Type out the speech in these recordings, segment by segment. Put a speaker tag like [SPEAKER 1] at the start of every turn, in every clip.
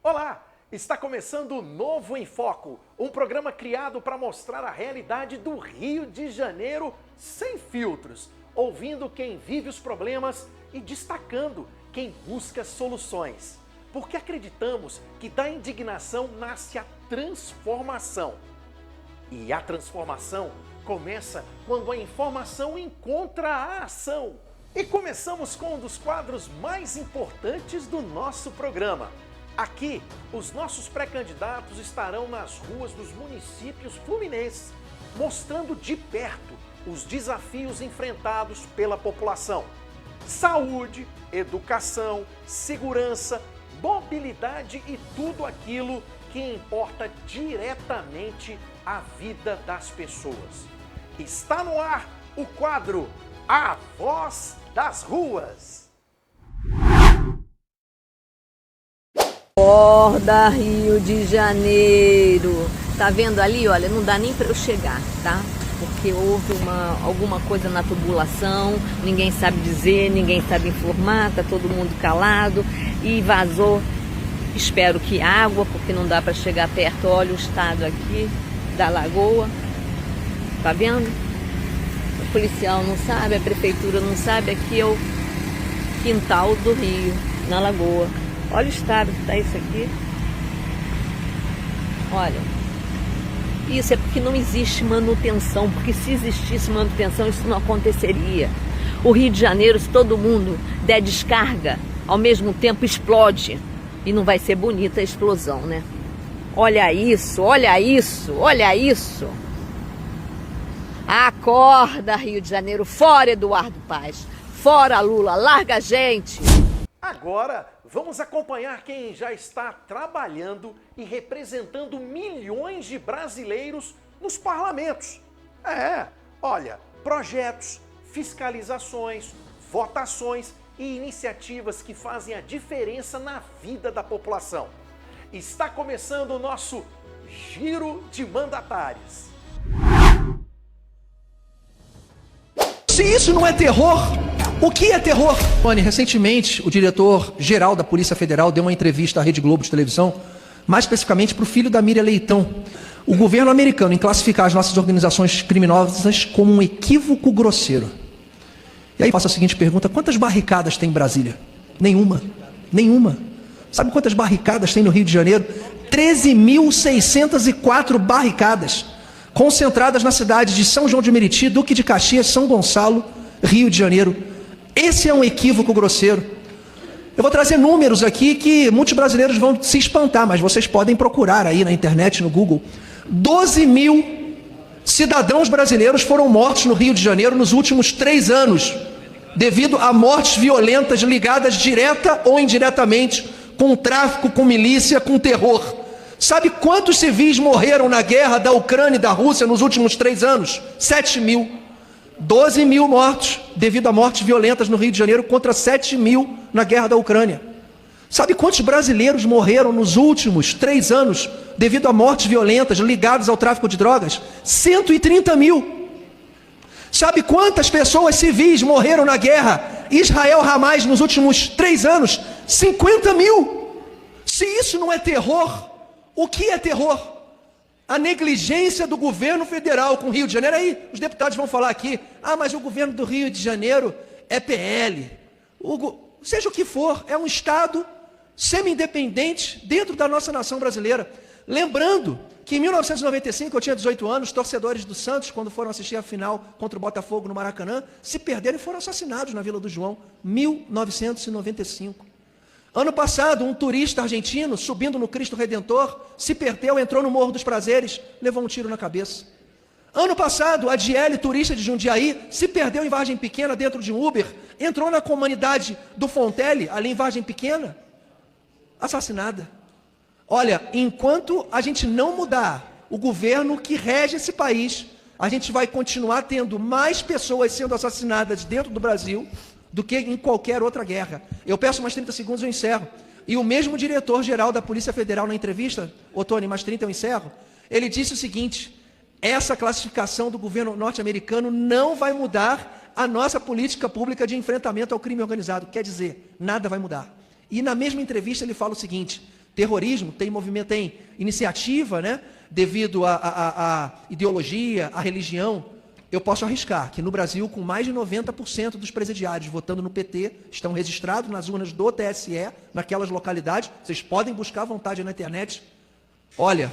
[SPEAKER 1] Olá! Está começando o Novo em Foco, um programa criado para mostrar a realidade do Rio de Janeiro sem filtros, ouvindo quem vive os problemas e destacando quem busca soluções. Porque acreditamos que da indignação nasce a transformação. E a transformação começa quando a informação encontra a ação. E começamos com um dos quadros mais importantes do nosso programa. Aqui, os nossos pré-candidatos estarão nas ruas dos municípios fluminenses, mostrando de perto os desafios enfrentados pela população. Saúde, educação, segurança, mobilidade e tudo aquilo que importa diretamente a vida das pessoas. Está no ar o quadro A Voz das Ruas.
[SPEAKER 2] Acorda, Rio de Janeiro. Tá vendo ali? Olha, não dá nem para eu chegar, tá? Porque houve alguma coisa na tubulação, ninguém sabe dizer, ninguém sabe informar, tá todo mundo calado e vazou. Espero que água, porque não dá para chegar perto. Olha o estado aqui da lagoa. Tá vendo? O policial não sabe, a prefeitura não sabe. Aqui é o quintal do rio, na lagoa. Olha o estado que está isso aqui. Olha, isso é porque não existe manutenção, porque se existisse manutenção isso não aconteceria. O Rio de Janeiro, se todo mundo der descarga, ao mesmo tempo explode. E não vai ser bonita a explosão, né? Olha isso, olha isso, olha isso. Acorda, Rio de Janeiro, fora Eduardo Paes, fora Lula, larga a gente.
[SPEAKER 1] Agora, vamos acompanhar quem já está trabalhando e representando milhões de brasileiros nos parlamentos. Olha, projetos, fiscalizações, votações e iniciativas que fazem a diferença na vida da população. Está começando o nosso Giro de Mandatários.
[SPEAKER 3] Se isso não é terror, o que é terror? Recentemente, o diretor-geral da Polícia Federal deu uma entrevista à Rede Globo de televisão, mais especificamente para o filho da Miriam Leitão. O governo americano em classificar as nossas organizações criminosas como um equívoco grosseiro. E aí faço a seguinte pergunta: quantas barricadas tem em Brasília? Nenhuma. Nenhuma. Sabe quantas barricadas tem no Rio de Janeiro? 13.604 barricadas, concentradas na cidade de São João de Meriti, Duque de Caxias, São Gonçalo, Rio de Janeiro. Esse é um equívoco grosseiro. Eu vou trazer números aqui que muitos brasileiros vão se espantar, mas vocês podem procurar aí na internet, no Google. 12 mil cidadãos brasileiros foram mortos no Rio de Janeiro nos últimos 3 anos, devido a mortes violentas ligadas direta ou indiretamente com o tráfico, com milícia, com terror. Sabe quantos civis morreram na guerra da Ucrânia e da Rússia nos últimos 3 anos? 7 mil. 12 mil mortos devido a mortes violentas no Rio de Janeiro contra 7 mil na guerra da Ucrânia. Sabe quantos brasileiros morreram nos últimos 3 anos devido a mortes violentas ligadas ao tráfico de drogas? 130 mil. Sabe quantas pessoas civis morreram na guerra Israel-Hamas nos últimos 3 anos? 50 mil. Se isso não é terror, o que é terror? A negligência do governo federal com o Rio de Janeiro. Aí os deputados vão falar aqui: mas o governo do Rio de Janeiro é PL. Seja o que for, é um estado semi-independente dentro da nossa nação brasileira. Lembrando que em 1995, eu tinha 18 anos, torcedores do Santos, quando foram assistir a final contra o Botafogo no Maracanã, se perderam e foram assassinados na Vila do João. 1995. Ano passado, um turista argentino, subindo no Cristo Redentor, se perdeu, entrou no Morro dos Prazeres, levou um tiro na cabeça. Ano passado, a Diele, turista de Jundiaí, se perdeu em Vargem Pequena, dentro de um Uber, entrou na comunidade do Fontelli, ali em Vargem Pequena, assassinada. Olha, enquanto a gente não mudar o governo que rege esse país, a gente vai continuar tendo mais pessoas sendo assassinadas dentro do Brasil do que em qualquer outra guerra. Eu peço mais 30 segundos e eu encerro. E o mesmo diretor-geral da Polícia Federal na entrevista, Tony, mais 30 eu encerro, ele disse o seguinte: essa classificação do governo norte-americano não vai mudar a nossa política pública de enfrentamento ao crime organizado. Quer dizer, nada vai mudar. E na mesma entrevista ele fala o seguinte: terrorismo, tem movimento, tem iniciativa, né? Devido à ideologia, à religião. Eu posso arriscar que no Brasil, com mais de 90% dos presidiários votando no PT, estão registrados nas urnas do TSE, naquelas localidades. Vocês podem buscar à vontade na internet. Olha,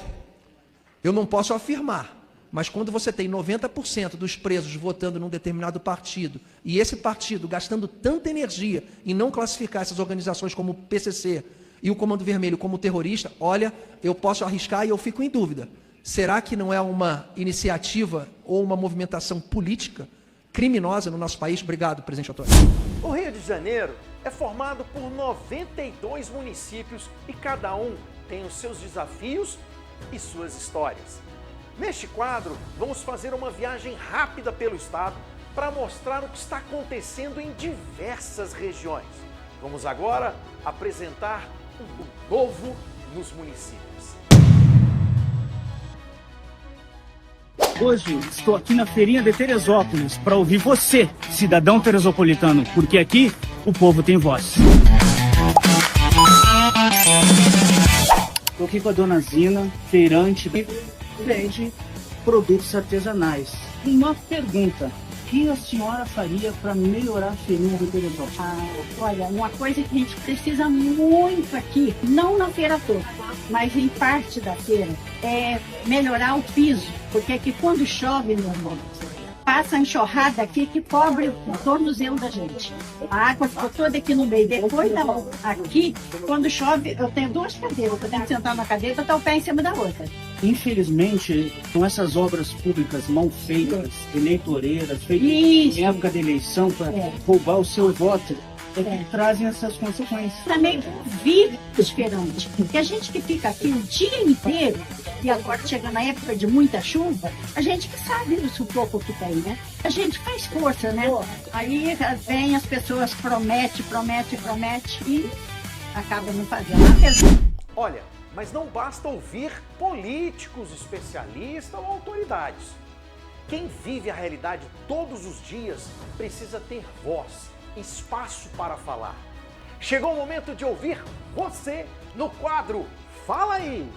[SPEAKER 3] eu não posso afirmar, mas quando você tem 90% dos presos votando num determinado partido, e esse partido gastando tanta energia em não classificar essas organizações como o PCC e o Comando Vermelho como terrorista, olha, eu posso arriscar e eu fico em dúvida. Será que não é uma iniciativa ou uma movimentação política criminosa no nosso país? Obrigado, presidente Antônio.
[SPEAKER 1] O Rio de Janeiro é formado por 92 municípios e cada um tem os seus desafios e suas histórias. Neste quadro, vamos fazer uma viagem rápida pelo estado para mostrar o que está acontecendo em diversas regiões. Vamos agora apresentar o novo nos municípios.
[SPEAKER 4] Hoje estou aqui na feirinha de Teresópolis para ouvir você, cidadão teresopolitano, porque aqui o povo tem voz. Estou aqui com a dona Zina, feirante, que vende produtos artesanais. Uma pergunta: o que a senhora faria para melhorar a feirinha de Teresópolis?
[SPEAKER 5] Olha, uma coisa que a gente precisa muito aqui, não na feira toda, mas em parte da feira, é melhorar o piso, porque aqui quando chove, meu irmão, passa a enxurrada aqui que cobre o tornozelo da gente. A água ficou toda aqui no meio. Depois, aqui, quando chove, eu tenho duas cadeiras, eu tenho que sentar na cadeira e botar o pé em cima da outra.
[SPEAKER 4] Infelizmente, com essas obras públicas mal feitas, eleitoreiras, feitas em época de eleição para roubar o seu voto, que trazem essas consequências.
[SPEAKER 5] Também vive esperando, porque a gente que fica aqui o dia inteiro, e agora chega na época de muita chuva, a gente que sabe do sufoco que tem, né? A gente faz força, né? Aí vem as pessoas, promete e acaba não fazendo.
[SPEAKER 1] Olha, mas não basta ouvir políticos, especialistas ou autoridades. Quem vive a realidade todos os dias precisa ter voz, espaço para falar. Chegou o momento de ouvir você no quadro Fala Aí!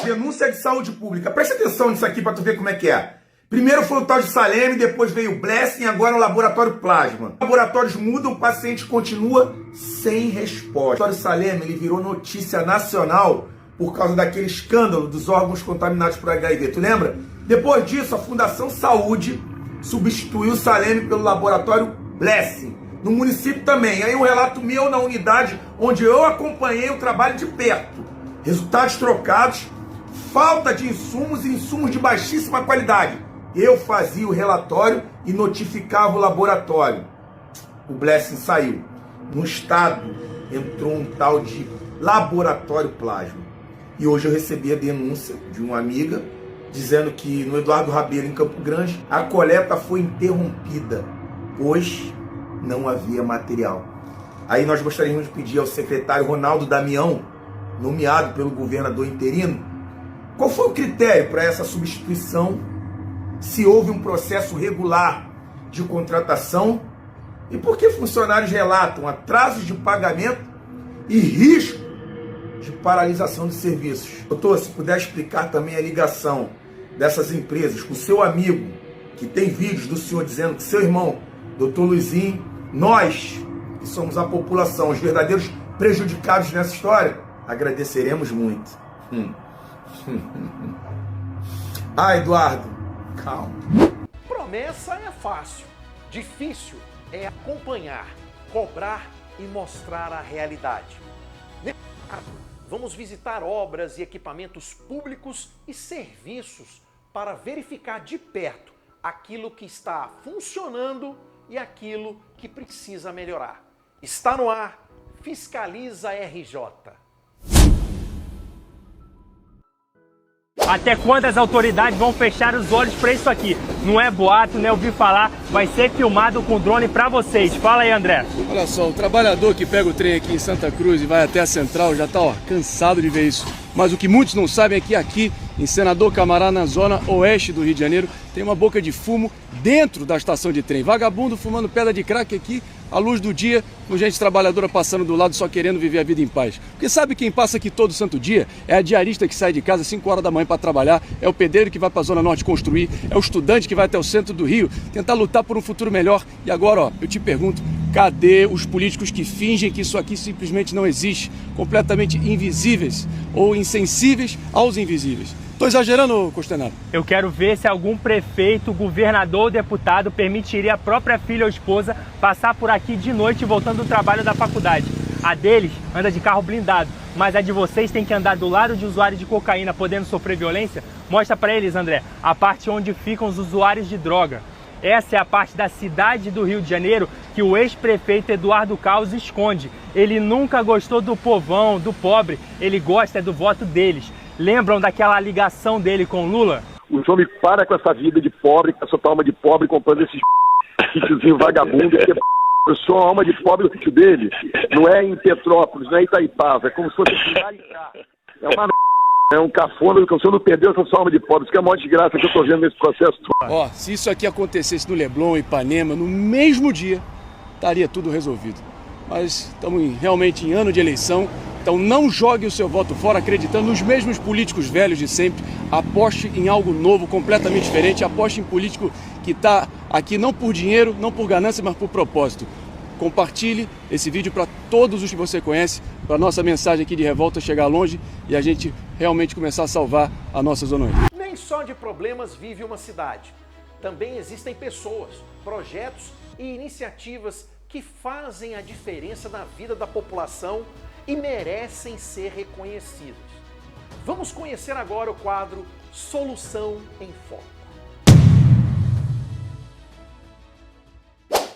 [SPEAKER 6] Denúncia de saúde pública. Presta atenção nisso aqui para tu ver como é que é. Primeiro foi o tal de Saleme, depois veio o Blessing, agora o laboratório Plasma. Laboratórios mudam, o paciente continua sem resposta. O laboratório Saleme, ele virou notícia nacional por causa daquele escândalo dos órgãos contaminados por HIV. Tu lembra? Depois disso, a Fundação Saúde substituiu o Saleme pelo laboratório Blessing. No município também. Aí um relato meu na unidade onde eu acompanhei o trabalho de perto. Resultados trocados, falta de insumos e insumos de baixíssima qualidade. Eu fazia o relatório e notificava o laboratório. O Blessing saiu. No estado entrou um tal de laboratório Plasma. E hoje eu recebi a denúncia de uma amiga dizendo que no Eduardo Rabelo, em Campo Grande, a coleta foi interrompida, pois não havia material. Aí nós gostaríamos de pedir ao secretário Ronaldo Damião, nomeado pelo governador interino, qual foi o critério para essa substituição, se houve um processo regular de contratação e por que funcionários relatam atrasos de pagamento e risco de paralisação de serviços. Doutor, se puder explicar também a ligação dessas empresas com seu amigo, que tem vídeos do senhor dizendo que seu irmão, doutor Luizinho, nós, que somos a população, os verdadeiros prejudicados nessa história, agradeceremos muito. Ah, Eduardo, calma.
[SPEAKER 1] Promessa é fácil, difícil é acompanhar, cobrar e mostrar a realidade. Vamos visitar obras e equipamentos públicos e serviços para verificar de perto aquilo que está funcionando e aquilo que precisa melhorar. Está no ar, Fiscaliza RJ.
[SPEAKER 7] Até quando as autoridades vão fechar os olhos para isso aqui? Não é boato, né? Ouvi falar, vai ser filmado com drone para vocês. Fala aí, André.
[SPEAKER 8] Olha só, o trabalhador que pega o trem aqui em Santa Cruz e vai até a Central já tá cansado de ver isso. Mas o que muitos não sabem é que aqui, em Senador Camará, na zona oeste do Rio de Janeiro, tem uma boca de fumo dentro da estação de trem. Vagabundo fumando pedra de crack aqui à luz do dia, com gente trabalhadora passando do lado só querendo viver a vida em paz. Porque sabe quem passa aqui todo santo dia? É a diarista que sai de casa às 5 horas da manhã para trabalhar, é o pedreiro que vai para a Zona Norte construir, é o estudante que vai até o centro do Rio tentar lutar por um futuro melhor. E agora, ó, eu te pergunto, cadê os políticos que fingem que isso aqui simplesmente não existe, completamente invisíveis ou insensíveis aos invisíveis? Tô exagerando, Costenaro?
[SPEAKER 7] Eu quero ver se algum prefeito, governador ou deputado permitiria a própria filha ou esposa passar por aqui de noite voltando do trabalho da faculdade. A deles anda de carro blindado, mas a de vocês tem que andar do lado de usuários de cocaína podendo sofrer violência? Mostra pra eles, André, a parte onde ficam os usuários de droga. Essa é a parte da cidade do Rio de Janeiro que o ex-prefeito Eduardo Caos esconde. Ele nunca gostou do povão, do pobre, ele gosta do voto deles. Lembram daquela ligação dele com Lula?
[SPEAKER 9] O homem para com essa vida de pobre, com essa tua alma de pobre, comprando esses sítiozinhos vagabundos. Eu sou a alma de pobre do sítio dele. Não é em Petrópolis, não é em Itaipava. É como se fosse em Maricá. É uma é um cafona, que o senhor não perdeu essa sua alma de pobre. Isso que é a maior desgraça que eu estou vendo nesse processo.
[SPEAKER 8] Ó, se isso aqui acontecesse no Leblon, Ipanema, no mesmo dia, estaria tudo resolvido. Mas estamos realmente em ano de eleição. Então não jogue o seu voto fora acreditando nos mesmos políticos velhos de sempre. Aposte em algo novo, completamente diferente. Aposte em político que está aqui não por dinheiro, não por ganância, mas por propósito. Compartilhe esse vídeo para todos os que você conhece, para a nossa mensagem aqui de revolta chegar longe e a gente realmente começar a salvar a nossa Zona Oeste.
[SPEAKER 1] Nem só de problemas vive uma cidade. Também existem pessoas, projetos e iniciativas que fazem a diferença na vida da população e merecem ser reconhecidas. Vamos conhecer agora o quadro Solução em Foco.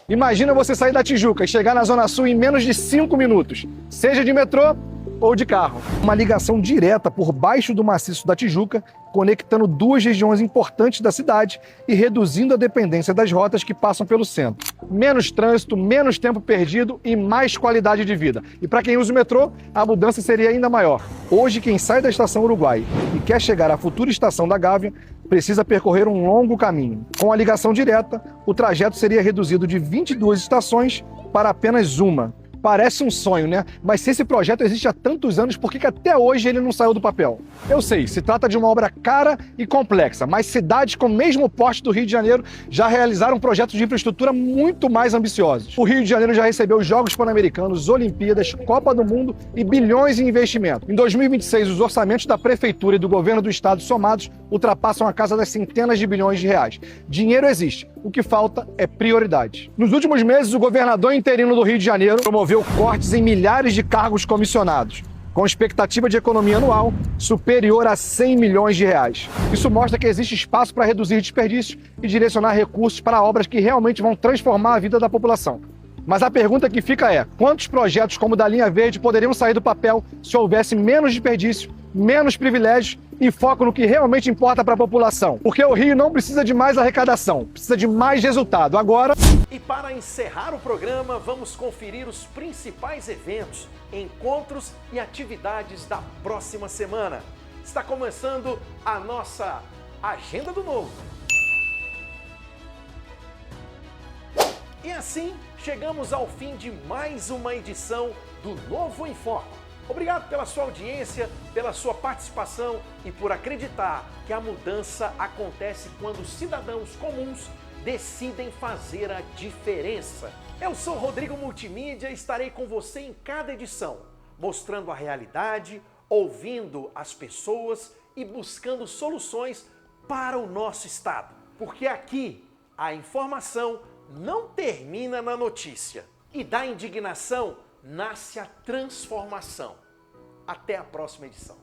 [SPEAKER 3] Imagina você sair da Tijuca e chegar na Zona Sul em menos de 5 minutos, seja de metrô ou de carro. Uma ligação direta por baixo do maciço da Tijuca, conectando duas regiões importantes da cidade e reduzindo a dependência das rotas que passam pelo centro. Menos trânsito, menos tempo perdido e mais qualidade de vida. E para quem usa o metrô, a mudança seria ainda maior. Hoje, quem sai da Estação Uruguai e quer chegar à futura estação da Gávea, precisa percorrer um longo caminho. Com a ligação direta, o trajeto seria reduzido de 22 estações para apenas uma. Parece um sonho, né? Mas se esse projeto existe há tantos anos, por que até hoje ele não saiu do papel? Eu sei, se trata de uma obra cara e complexa, mas cidades com o mesmo porte do Rio de Janeiro já realizaram projetos de infraestrutura muito mais ambiciosos. O Rio de Janeiro já recebeu os Jogos Pan-Americanos, Olimpíadas, Copa do Mundo e bilhões em investimento. Em 2026, os orçamentos da Prefeitura e do Governo do Estado somados ultrapassam a casa das centenas de bilhões de reais. Dinheiro existe, o que falta é prioridade. Nos últimos meses, o governador interino do Rio de Janeiro promoveu cortes em milhares de cargos comissionados, com expectativa de economia anual superior a 100 milhões de reais. Isso mostra que existe espaço para reduzir desperdícios e direcionar recursos para obras que realmente vão transformar a vida da população. Mas a pergunta que fica é, quantos projetos como o da Linha Verde poderiam sair do papel se houvesse menos desperdício, menos privilégios e foco no que realmente importa para a população? Porque o Rio não precisa de mais arrecadação, precisa de mais resultado. Agora...
[SPEAKER 1] E para encerrar o programa, vamos conferir os principais eventos, encontros e atividades da próxima semana. Está começando a nossa Agenda do Novo. E assim, chegamos ao fim de mais uma edição do Novo em Foco. Obrigado pela sua audiência, pela sua participação e por acreditar que a mudança acontece quando cidadãos comuns decidem fazer a diferença. Eu sou Rodrigo Multimídia e estarei com você em cada edição, mostrando a realidade, ouvindo as pessoas e buscando soluções para o nosso estado. Porque aqui a informação não termina na notícia e da indignação nasce a transformação. Até a próxima edição.